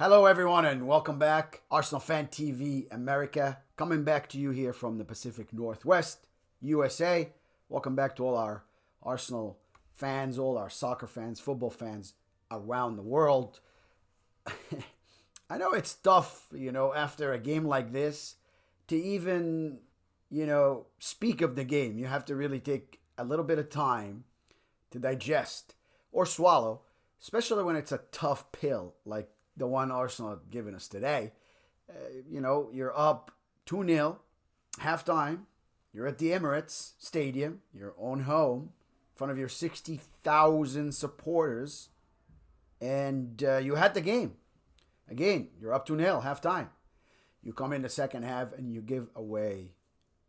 Hello, everyone, and welcome back. Arsenal Fan TV America, coming back to you here from the Pacific Northwest, USA. Welcome back to all our Arsenal fans, all our soccer fans, football fans around the world. I know it's tough, after a game like this to even, speak of the game. You have to really take a little bit of time to digest or swallow, especially when it's a tough pill like the one Arsenal have given us today. You're up 2-0, halftime. You're at the Emirates Stadium, your own home, in front of your 60,000 supporters, and you had the game. Again, you're up 2-0, halftime. You come in the second half and you give away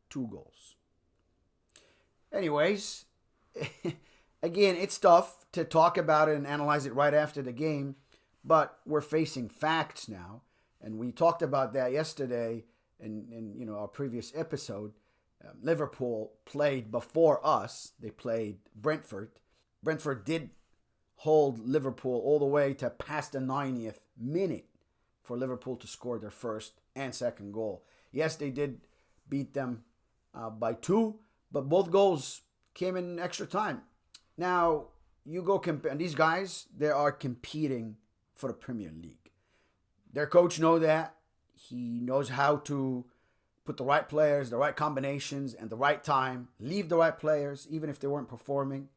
2 goals. Anyways, again, it's tough to talk about it and analyze it right after the game, but we're facing facts now, and we talked about that yesterday in our previous episode. Liverpool played before us. They played Brentford. Brentford did hold Liverpool all the way to past the 90th minute for Liverpool to score their first and second goal. Yes, they did beat them by 2, but both goals came in extra time. Now, you go compare, and these guys, they are competing for the Premier League. Their coach knows that. He knows how to put the right players, the right combinations, and the right time. Leave the right players, even if they weren't performing.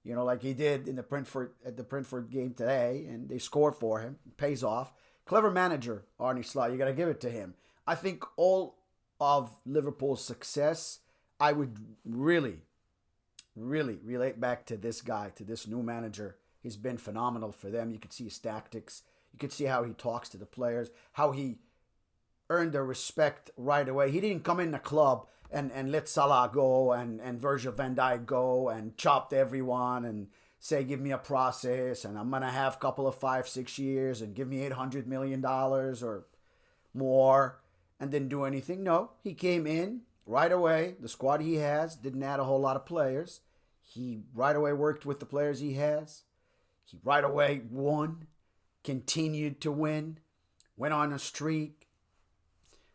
Like he did in the Brentford game today, and they scored for him. It pays off. Clever manager, Arne Slot. You got to give it to him. I think all of Liverpool's success, I would really relate back to this guy, to this new manager. He's been phenomenal for them. You could see his tactics. You could see how he talks to the players, how he earned their respect right away. He didn't come in the club and let Salah go and Virgil van Dijk go and chopped everyone and say, give me a process and I'm going to have a couple of 5-6 years and give me $800 million or more and didn't do anything. No, he came in right away. The squad he has didn't add a whole lot of players. He right away worked with the players he has. He right away won, continued to win, went on a streak.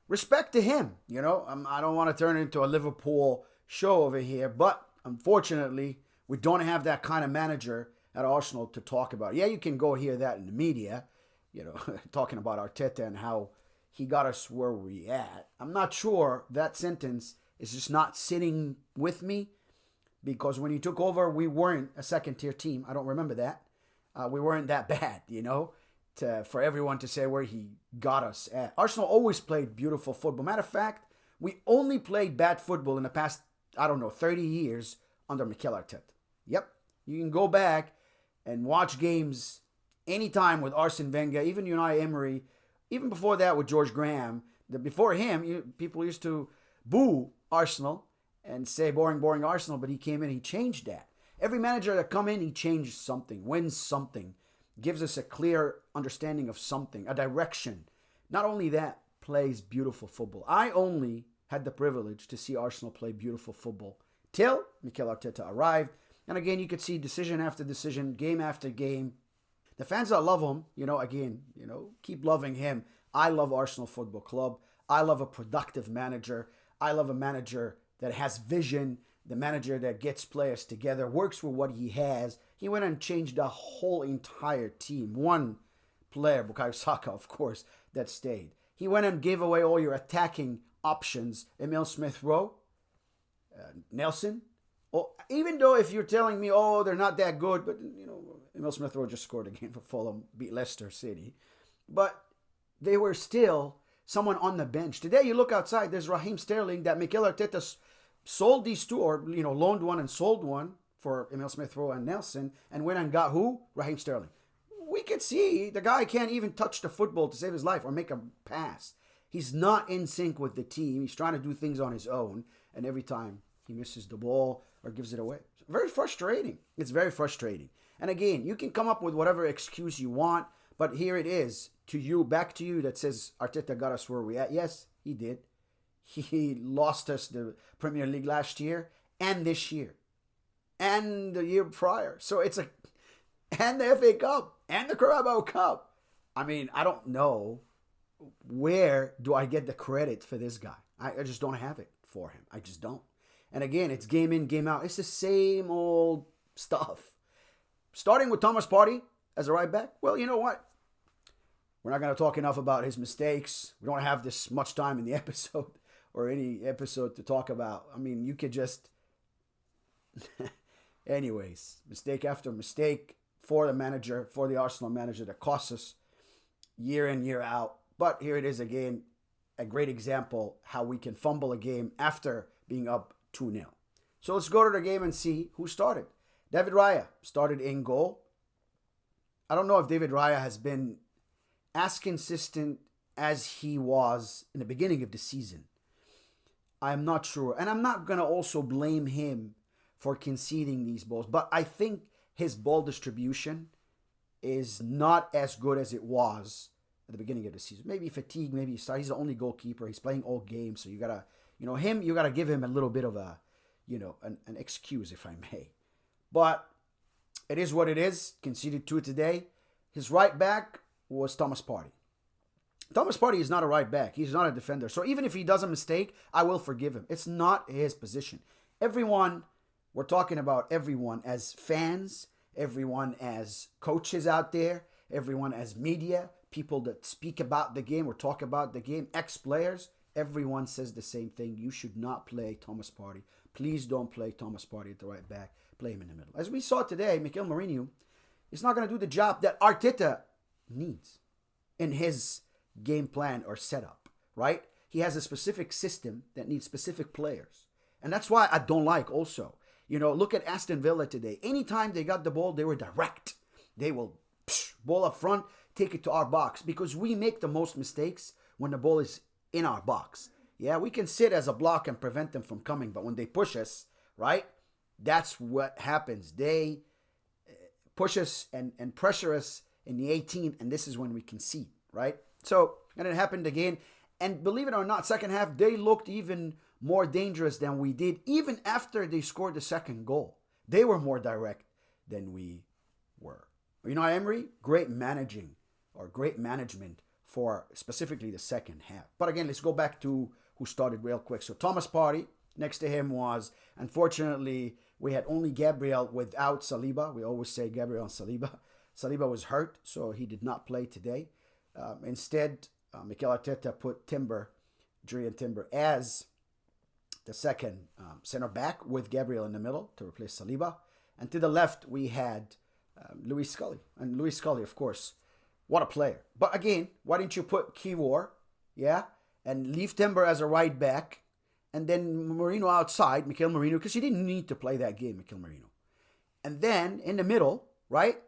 Respect to him, I don't want to turn it into a Liverpool show over here, but unfortunately, we don't have that kind of manager at Arsenal to talk about. Yeah, you can go hear that in the media, talking about Arteta and how he got us where we at. I'm not sure that sentence is just not sitting with me because when he took over, we weren't a second-tier team. I don't remember that. We weren't that bad, for everyone to say where he got us at. Arsenal always played beautiful football. Matter of fact, we only played bad football in the past, 30 years under Mikel Arteta. Yep, you can go back and watch games anytime with Arsene Wenger, even Unai Emery, even before that with George Graham. Before him, people used to boo Arsenal and say boring, boring Arsenal, but he came in, he changed that. Every manager that come in, he changes something, wins something, gives us a clear understanding of something, a direction. Not only that, plays beautiful football. I only had the privilege to see Arsenal play beautiful football till Mikel Arteta arrived. And again, you could see decision after decision, game after game. The fans that love him, keep loving him. I love Arsenal Football Club. I love a productive manager. I love a manager that has vision, the manager that gets players together, works with what he has. He went and changed the whole entire team. One player, Bukayo Saka, of course, that stayed. He went and gave away all your attacking options. Emile Smith-Rowe, Nelson. Oh, even though if you're telling me, they're not that good, but, Emile Smith-Rowe just scored again for Fulham, beat Leicester City. But they were still someone on the bench. Today, you look outside, there's Raheem Sterling that Mikel Arteta sold these two, or, loaned one and sold one for Emile Smith-Rowe and Nelson, and went and got who? Raheem Sterling. We could see the guy can't even touch the football to save his life or make a pass. He's not in sync with the team. He's trying to do things on his own, and every time he misses the ball or gives it away. It's very frustrating. It's very frustrating. And again, you can come up with whatever excuse you want, but here it is, back to you, that says Arteta got us where we at. Yes, he did. He lost us the Premier League last year and this year and the year prior. So and the FA Cup and the Carabao Cup. I mean, I don't know where do I get the credit for this guy. I just don't have it for him. I just don't. And again, it's game in, game out. It's the same old stuff. Starting with Thomas Partey as a right back. Well, you know what? We're not going to talk enough about his mistakes. We don't have this much time in the episode or any episode to talk about. I mean, you could just... Anyways, mistake after mistake for the manager, for the Arsenal manager that costs us year in, year out. But here it is again, a great example how we can fumble a game after being up 2-0. So let's go to the game and see who started. David Raya started in goal. I don't know if David Raya has been as consistent as he was in the beginning of the season. I'm not sure. And I'm not going to also blame him for conceding these balls. But I think his ball distribution is not as good as it was at the beginning of the season. Maybe fatigue, maybe he's the only goalkeeper. He's playing all games. So you got to, you got to give him a little bit of a, an excuse, if I may. But it is what it is. Conceded 2 today. His right back was Thomas Partey. Thomas Partey is not a right back. He's not a defender. So even if he does a mistake, I will forgive him. It's not his position. Everyone, we're talking about everyone as fans, everyone as coaches out there, everyone as media, people that speak about the game or talk about the game, ex-players, everyone says the same thing. You should not play Thomas Partey. Please don't play Thomas Partey at the right back. Play him in the middle. As we saw today, Mikel Mourinho is not going to do the job that Arteta needs in his game plan or setup, right? He has a specific system that needs specific players. And that's why I don't like also. Look at Aston Villa today. Anytime they got the ball, they were direct. They will ball up front, take it to our box because we make the most mistakes when the ball is in our box. Yeah, we can sit as a block and prevent them from coming, but when they push us, right, that's what happens. They push us and pressure us in the 18, and this is when we concede, right? So, and it happened again. And believe it or not, second half, they looked even more dangerous than we did, even after they scored the second goal. They were more direct than we were. Emery, great management for specifically the second half. But again, let's go back to who started real quick. So Thomas Partey, next to him was, unfortunately, we had only Gabriel without Saliba. We always say Gabriel and Saliba. Saliba was hurt, so he did not play today. Instead, Mikel Arteta put Jurriën Timber as the second center back with Gabriel in the middle to replace Saliba. And to the left, we had Luis Scully. And Luis Scully, of course, what a player. But again, why didn't you put Kiwior, and leave Timber as a right back, and then Mourinho outside, Mikel Mourinho, because he didn't need to play that game, Mikel Mourinho. And then in the middle, right,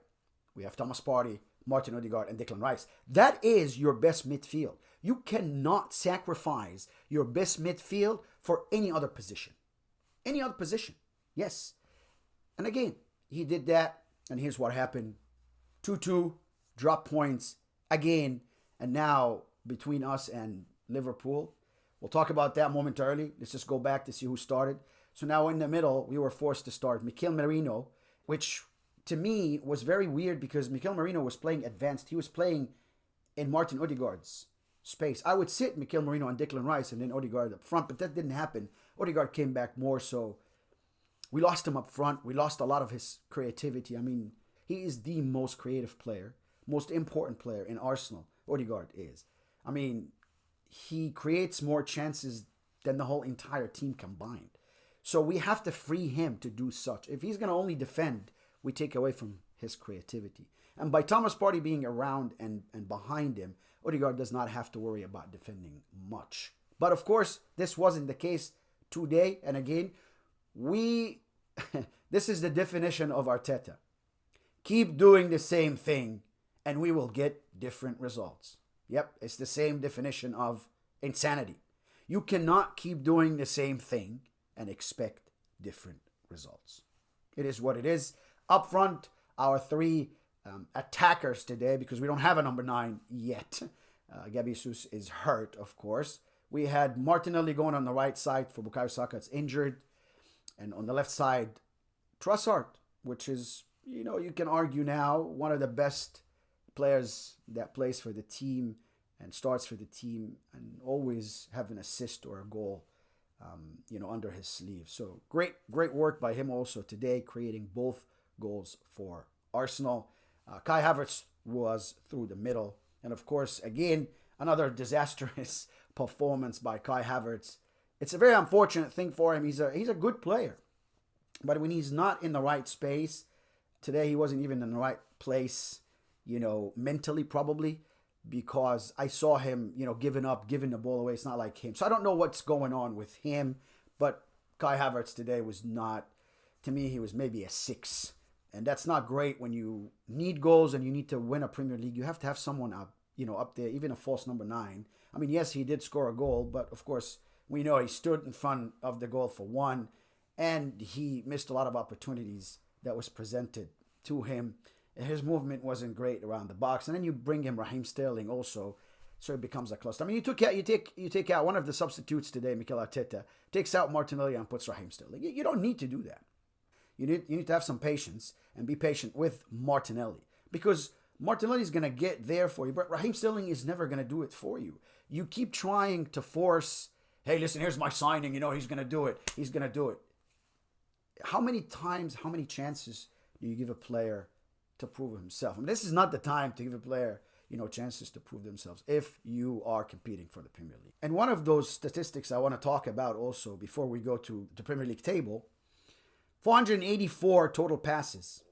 we have Thomas Partey, Martin Odegaard, and Declan Rice. That is your best midfield. You cannot sacrifice your best midfield for any other position. Any other position. Yes. And again, he did that, and here's what happened. 2-2, drop points again, and now between us and Liverpool. We'll talk about that momentarily. Let's just go back to see who started. So now in the middle, we were forced to start Mikel Merino, which to me was very weird because Mikel Merino was playing advanced. He was playing in Martin Odegaard's space. I would sit Mikel Merino and Declan Rice and then Odegaard up front, but that didn't happen. Odegaard came back more, so we lost him up front. We lost a lot of his creativity. I mean, he is the most creative player, most important player in Arsenal. Odegaard is. I mean, he creates more chances than the whole entire team combined. So we have to free him to do such. If he's going to only defend, we take away from his creativity. And by Thomas Partey being around and behind him, Odegaard does not have to worry about defending much. But of course, this wasn't the case today. And again, this is the definition of Arteta. Keep doing the same thing and we will get different results. Yep, it's the same definition of insanity. You cannot keep doing the same thing and expect different results. It is what it is. Up front, our three attackers today, because we don't have a number 9 yet. Gabi Jesus is hurt, of course. We had Martinelli going on the right side for Bukayo Saka. It's injured. And on the left side, Trossard, which is, you can argue now, one of the best players that plays for the team and starts for the team and always have an assist or a goal, under his sleeve. So great work by him also today, creating both goals for Arsenal. Kai Havertz was through the middle. And of course, again, another disastrous performance by Kai Havertz. It's a very unfortunate thing for him. He's a good player. But when he's not in the right space, today he wasn't even in the right place, mentally probably, because I saw him, giving the ball away. It's not like him. So I don't know what's going on with him. But Kai Havertz today was not, to me, he was maybe a 6. And that's not great when you need goals and you need to win a Premier League. You have to have someone up there, even a false number 9. I mean, yes, he did score a goal, but of course, we know he stood in front of the goal for one, and he missed a lot of opportunities that was presented to him. His movement wasn't great around the box, and then you bring him Raheem Sterling also, so it becomes a cluster. I mean, you take out one of the substitutes today, Mikel Arteta, takes out Martinelli and puts Raheem Sterling. You don't need to do that. You need to have some patience and be patient with Martinelli, because Martinelli is going to get there for you, but Raheem Sterling is never going to do it for you. You keep trying to force, hey, listen, here's my signing, he's going to do it. He's going to do it. How many chances do you give a player to prove himself? I mean, this is not the time to give a player, chances to prove themselves if you are competing for the Premier League. And one of those statistics I want to talk about also before we go to the Premier League table, 484 total passes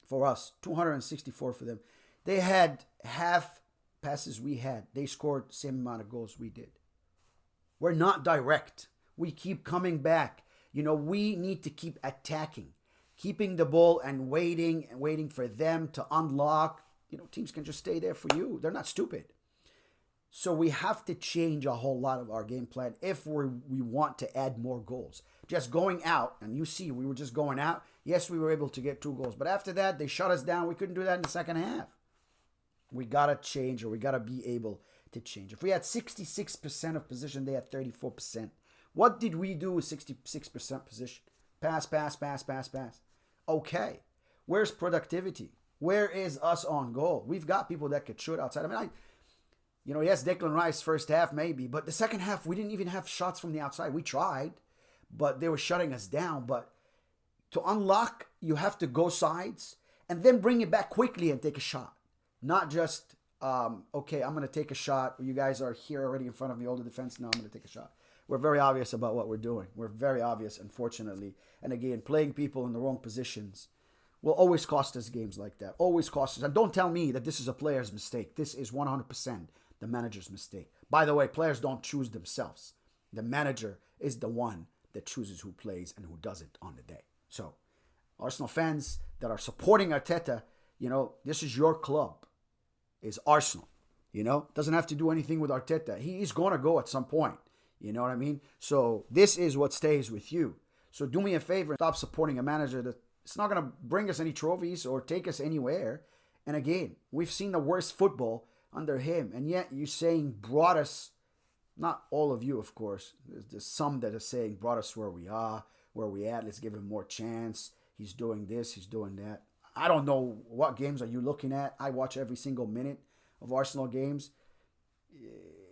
for us, 264 for them. They had half passes we had. They scored the same amount of goals we did. We're not direct. We keep coming back. We need to keep attacking, keeping the ball and waiting for them to unlock. Teams can just stay there for you. They're not stupid. So we have to change a whole lot of our game plan if we want to add more goals. Just going out, and you see, we were just going out. Yes, we were able to get 2 goals, but after that, they shut us down. We couldn't do that in the second half. We got to change, or we got to be able to change. If we had 66% of position, they had 34%. What did we do with 66% position? Pass. Okay. Where's productivity? Where is us on goal? We've got people that could shoot outside. I mean, yes, Declan Rice first half maybe, but the second half, we didn't even have shots from the outside. We tried, but they were shutting us down. But to unlock, you have to go sides and then bring it back quickly and take a shot. Not just, okay, I'm going to take a shot. You guys are here already in front of me, all the defense. No, I'm going to take a shot. We're very obvious about what we're doing. We're very obvious, unfortunately. And again, playing people in the wrong positions will always cost us games like that. Always cost us. And don't tell me that this is a player's mistake. This is 100% the manager's mistake. By the way, players don't choose themselves. The manager is the one that chooses who plays and who doesn't on the day. So, Arsenal fans that are supporting Arteta, this is your club. It's Arsenal. Doesn't have to do anything with Arteta. He's going to go at some point. You know what I mean? So this is what stays with you. So do me a favor, stop supporting a manager that's not going to bring us any trophies or take us anywhere. And again, we've seen the worst football under him. And yet you're saying brought us, not all of you, of course. There's some that are saying brought us where we are, where we at. Let's give him more chance. He's doing this, he's doing that. I don't know what games are you looking at. I watch every single minute of Arsenal games.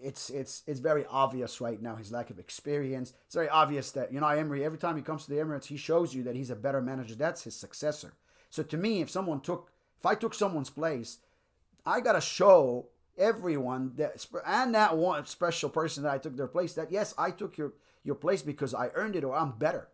It's very obvious right now, his lack of experience. It's very obvious that, Emery, every time he comes to the Emirates, he shows you that he's a better manager. That's his successor. So to me, if I took someone's place, I got to show everyone that one special person that I took their place that, yes, I took your place because I earned it or I'm better,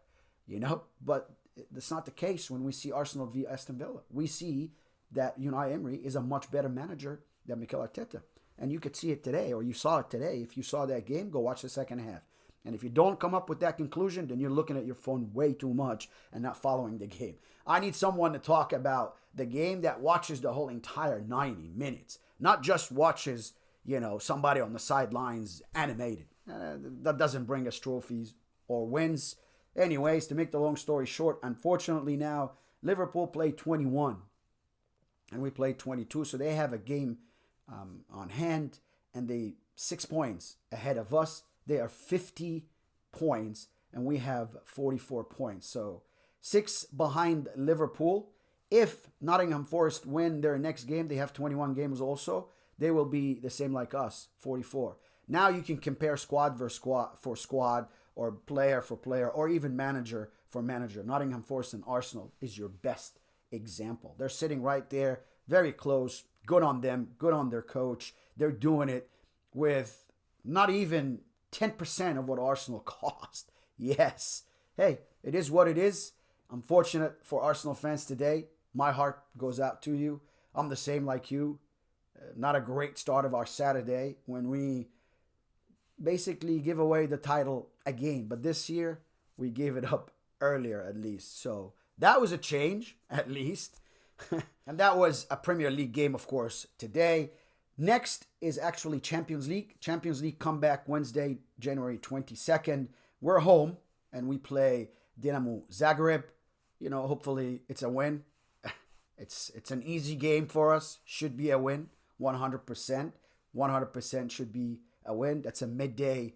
But that's not the case when we see Arsenal v Aston Villa. We see that Unai Emery is a much better manager than Mikel Arteta. And you could see it today, or you saw it today. If you saw that game, go watch the second half. And if you don't come up with that conclusion, then you're looking at your phone way too much and not following the game. I need someone to talk about the game that watches the whole entire 90 minutes, not just watches, somebody on the sidelines animated. That doesn't bring us trophies or wins. Anyways, to make the long story short, unfortunately now, Liverpool played 21 and we played 22, so they have a game on hand, and they 6 points ahead of us. They are 50 points, and we have 44 points. So 6 behind Liverpool, If Nottingham Forest win their next game, they have 21 games also, they will be the same like us, 44. Now you can compare squad for squad, or player for player, or even manager for manager. Nottingham Forest and Arsenal is your best example. They're sitting right there, very close. Good on them. Good on their coach. They're doing it with not even 10% of what Arsenal cost. Yes. Hey, it is what it is. Unfortunate for Arsenal fans today. My heart goes out to you. I'm the same like you. Not a great start of our Saturday when we basically give away the title again. But this year, we gave it up earlier at least. So that was a change, at least. And that was a Premier League game, of course, today. Next is actually Champions League. Champions League comeback Wednesday, January 22nd. We're home and we play Dinamo Zagreb. You know, hopefully it's a win. It's an easy game for us. Should be a win, 100%. 100% should be a win. That's a midday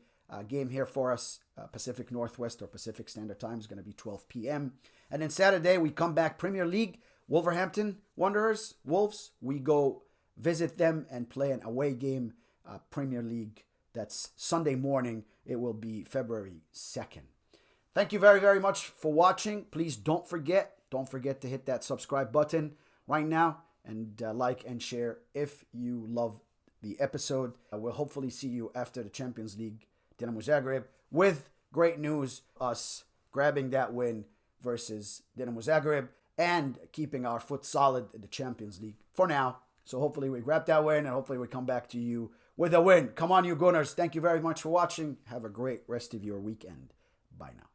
game here for us. Pacific Northwest or Pacific Standard Time is going to be 12 p.m. And then Saturday, we come back Premier League. Wolverhampton Wanderers, Wolves. We go visit them and play an away game, Premier League. That's Sunday morning. It will be February 2nd. Thank you very, very much for watching. Please don't forget to hit that subscribe button right now and like and share if you love the episode. We'll hopefully see you after the Champions League, Dinamo Zagreb, with great news, us grabbing that win versus Dinamo Zagreb and keeping our foot solid in the Champions League for now. So hopefully we grab that win and hopefully we come back to you with a win. Come on, you Gunners. Thank you very much for watching. Have a great rest of your weekend. Bye now.